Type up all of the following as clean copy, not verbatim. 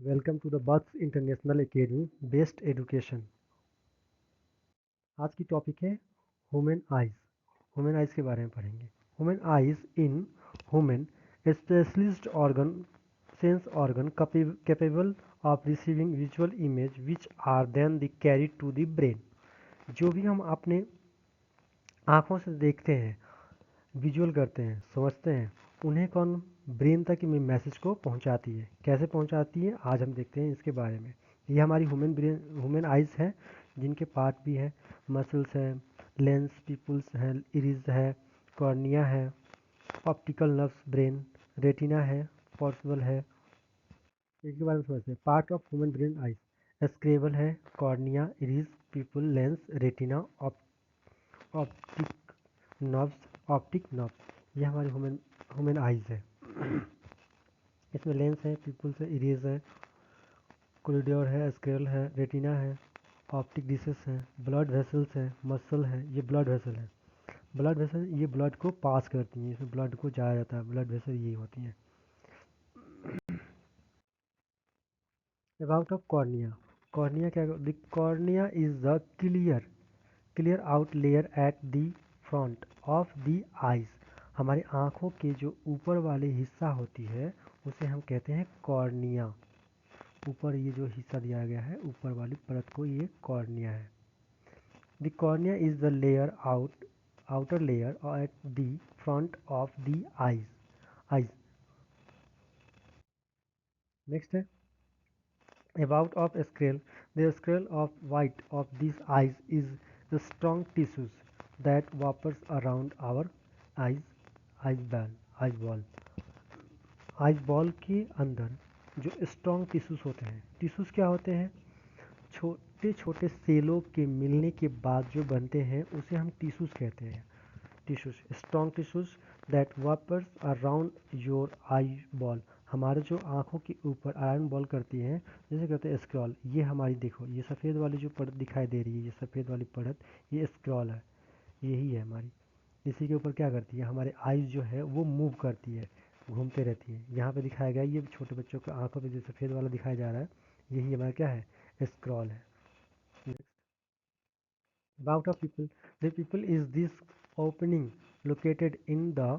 Welcome to the Birds International Academy best education. आज की topic है ह्यूमन आइज। ह्यूमन आइज के बारे में पढ़ेंगे। Human eyes in human specialist organ sense organ capable of receiving visual image which are then the carry to the brain. जो भी हम अपने आँखों से देखते हैं, विजुअल करते हैं, समझते हैं, उन्हें कौन ब्रेन तक में मैसेज को पहुंचाती है। कैसे पहुंचाती है आज हम देखते हैं इसके बारे में। ये हमारी ह्यूमन आइज है, जिनके पार्ट भी है, मसल्स है, लेंस पीपुल्स है, इरिज है, कॉर्निया है, ऑप्टिकल नर्व्स ब्रेन, रेटिना है, पॉसिबल है। इसके बारे में समझते हैं। Part of human brain eyes sclera है, cornea, iris, pupil, lens, retina, optic nerves, optic nerve. ये हमारी ह्यूमन आइज है। इसमें लेंस है, पिपुल्स है, इरेज है, कॉरिडोर है, स्क्लेरल है, रेटिना है, ऑप्टिक डिसेस है, ब्लड वेसल्स है, मसल है। ये ब्लड वेसल है। ब्लड वेसल ये ब्लड को पास करती हैं, इसमें ब्लड को जाया जाता है। ब्लड वेसल ये होती हैं। About of cornea. कॉर्निया क्या, the cornea is the clear out layer at the front of the eyes. हमारी आँखों के जो ऊपर वाले हिस्सा होती है उसे हम कहते हैं कॉर्निया। ऊपर ये जो हिस्सा दिया गया है, ऊपर वाली परत को, ये कॉर्निया है। The cornea is the outer layer at the front of the eyes. Next है about of sclera. The sclera of white of this eyes is the strong tissues that वापर्स around our eyes eyes ball. Eyes ball के अंदर जो strong tissues होते हैं, tissues क्या होते हैं, छोटे छोटे सेलों के मिलने के बाद जो बनते हैं उसे हम टिश्यूज कहते हैं। टिश्यूज, स्ट्रॉन्ग टिश्यूज दैट वापर्स अराउंड योर आई बॉल। हमारे जो आँखों के ऊपर आयरन बॉल करती हैं, जैसे कहते हैं स्क्रॉल। ये हमारी देखो, ये सफ़ेद वाली जो परत दिखाई दे रही है, ये सफ़ेद वाली परत, ये स्क्रॉल है। यही है हमारी। इसी के ऊपर क्या करती है, हमारे आइज जो है वो मूव करती है, घूमते रहती है। यहाँ पे दिखाया गया ये छोटे बच्चों के आँखों पे जो सफ़ेद वाला दिखाया जा रहा है, यही हमारा क्या है, स्क्रॉल है। About of people. The pupil is this opening located in the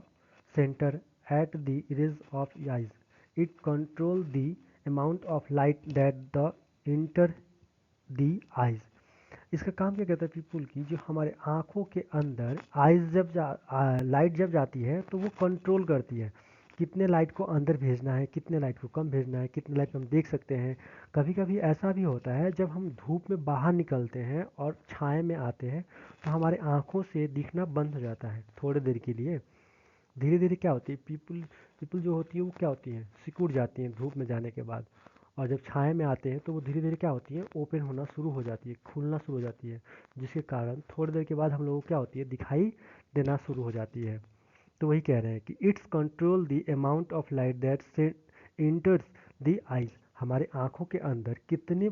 center at the ridge of eyes. It controls the amount of light that the enter the eyes. इसका काम क्या कहता है पीपुल की, जो हमारे आँखों के अंदर आइज लाइट जब जाती है तो वो कंट्रोल करती है कितने लाइट को अंदर भेजना है, कितने लाइट को कम भेजना है, कितने लाइट को हम देख सकते हैं। कभी कभी ऐसा भी होता है जब हम धूप में बाहर निकलते हैं और छाए में आते हैं तो हमारे आँखों से दिखना बंद हो जाता है थोड़ी देर के लिए। धीरे धीरे क्या होती है, पीपल पीपल जो होती है वो क्या होती हैं, सिकुड़ जाती हैं धूप में जाने के बाद। और जब छाए में आते हैं तो वो धीरे धीरे क्या होती है, ओपन होना शुरू हो जाती है, खुलना शुरू हो जाती है, जिसके कारण थोड़ी देर के बाद हम लोगों को क्या होती है, दिखाई देना शुरू हो जाती है। तो वही कह रहे हैं कि it's control the amount of light that से इंटर्स द आइज। हमारे आँखों के अंदर कितने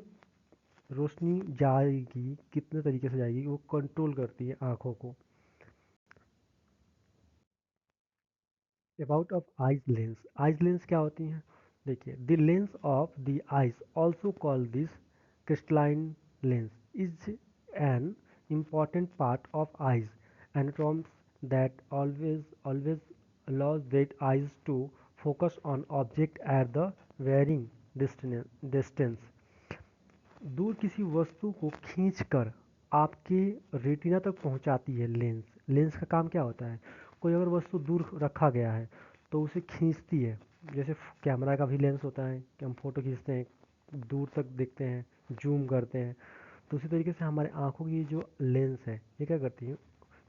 रोशनी जाएगी, कितने तरीके से जाएगी, वो कंट्रोल करती है आँखों को। About of eyes lens. Eyes lens क्या होती हैं, देखिए, the lens of the eyes also call this crystalline lens is an important part of eyes anatomy that always allows the eyes to focus on object at the varying distance। दूर किसी वस्तु को खींचकर आपके रेटिना तक पहुंचाती है lens. Lens का काम क्या होता है, कोई अगर वस्तु दूर रखा गया है तो उसे खींचती है। जैसे कैमरा का भी लेंस होता है कि हम फोटो खींचते हैं, दूर तक देखते हैं, जूम करते हैं। तो उसी तरीके से हमारे आँखों की जो लेंस है ये क्या करती है,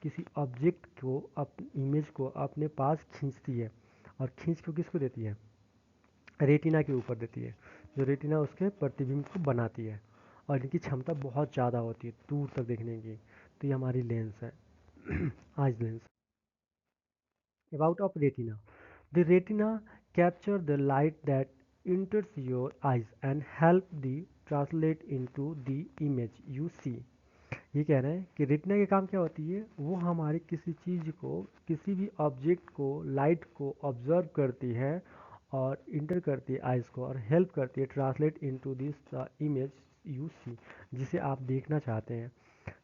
किसी ऑब्जेक्ट को, इमेज को अपने पास खींचती है। और खींच को किसको देती है, रेटिना के ऊपर देती है, जो रेटिना उसके प्रतिबिंब को बनाती है। और इनकी क्षमता बहुत ज़्यादा होती है दूर तक देखने की। तो ये हमारी लेंस है, eyes lens. About of retina. The retina capture the light that enters your eyes and help the translate into the image you see। ये कह रहे हैं कि रेटिना के काम क्या होती है, वो हमारे किसी चीज़ को, किसी भी ऑब्जेक्ट को, लाइट को ऑब्जर्व करती है और इंटर करती है आइज़ को और हेल्प करती है translate into this image you see, जिसे आप देखना चाहते हैं।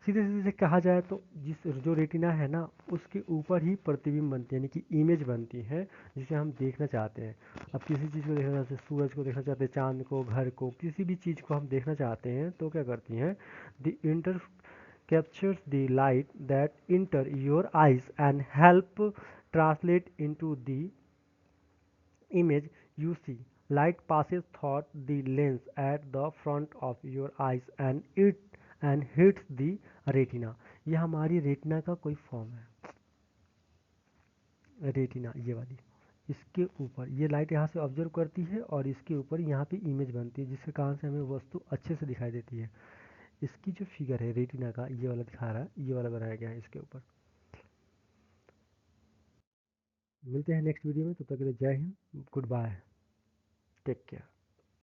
सीधे सीधे से कहा जाए तो जिस जो रेटिना है ना उसके ऊपर ही प्रतिबिंब बनती है, यानी कि इमेज बनती है जिसे हम देखना चाहते हैं। अब किसी चीज़ को देखना चाहते हैं, सूरज को देखना चाहते हैं, चांद को, घर को, किसी भी चीज़ को हम देखना चाहते हैं तो क्या करती हैं, the inter captures the light that enter your eyes and help translate into the image you see. Light passes through the lens at the front of your eyes and hits the retina. ये हमारी retina का कोई form है, retina ये वाली। इसके ऊपर ये लाइट यहाँ से ऑब्जर्व करती है और इसके ऊपर यहाँ पे इमेज बनती है जिसके कारण से हमें वस्तु अच्छे से दिखाई देती है। इसकी जो फिगर है रेटिना का ये वाला दिखा रहा है, ये वाला बनाया गया है इसके ऊपर। मिलते हैं नेक्स्ट वीडियो में, तब तक के लिए जय हिंद, गुड बाय, टेक केयर।